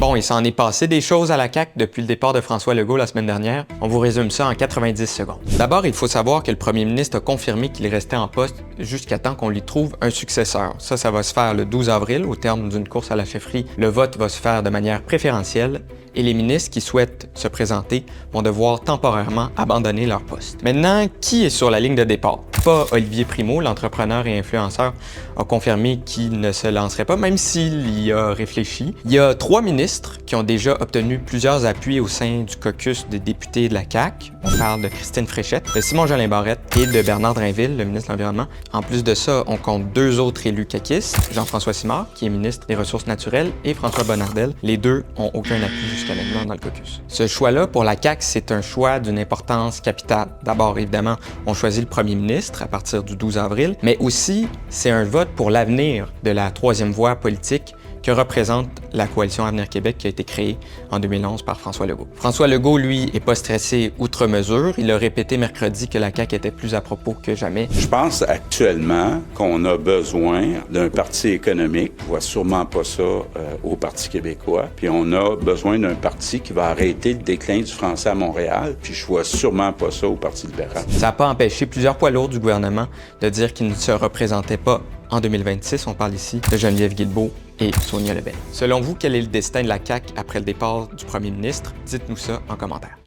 Bon, il s'en est passé des choses à la CAQ depuis le départ de François Legault la semaine dernière. On vous résume ça en 90 secondes. D'abord, il faut savoir que le premier ministre a confirmé qu'il restait en poste jusqu'à temps qu'on lui trouve un successeur. Ça va se faire le 12 avril, au terme d'une course à la chefferie. Le vote va se faire de manière préférentielle et les ministres qui souhaitent se présenter vont devoir temporairement abandonner leur poste. Maintenant, qui est sur la ligne de départ? Pas Olivier Primo, l'entrepreneur et influenceur, a confirmé qu'il ne se lancerait pas, même s'il y a réfléchi. Il y a 3 ministres qui ont déjà obtenu plusieurs appuis au sein du caucus des députés de la CAQ. On parle de Christine Fréchette, de Simon-Jolin Barrette et de Bernard Drinville, le ministre de l'Environnement. En plus de ça, on compte 2 autres élus caquistes, Jean-François Simard, qui est ministre des Ressources naturelles, et François Bonnardel. Les deux ont aucun appui jusqu'à maintenant dans le caucus. Ce choix-là, pour la CAQ, c'est un choix d'une importance capitale. D'abord, évidemment, on choisit le premier ministre à partir du 12 avril, mais aussi, c'est un vote pour l'avenir de la troisième voie politique que représente la coalition Avenir Québec qui a été créée en 2011 par François Legault. François Legault, lui, est pas stressé outre mesure. Il a répété mercredi que la CAQ était plus à propos que jamais. Je pense actuellement qu'on a besoin d'un parti économique. Je vois sûrement pas ça au Parti québécois. Puis on a besoin d'un parti qui va arrêter le déclin du français à Montréal. Puis je vois sûrement pas ça au Parti libéral. Ça n'a pas empêché plusieurs poids lourds du gouvernement de dire qu'ils ne se représentaient pas en 2026. On parle ici de Geneviève Guilbeault et Sonia Lebel. Selon vous, quel est le destin de la CAQ après le départ du premier ministre? Dites-nous ça en commentaire.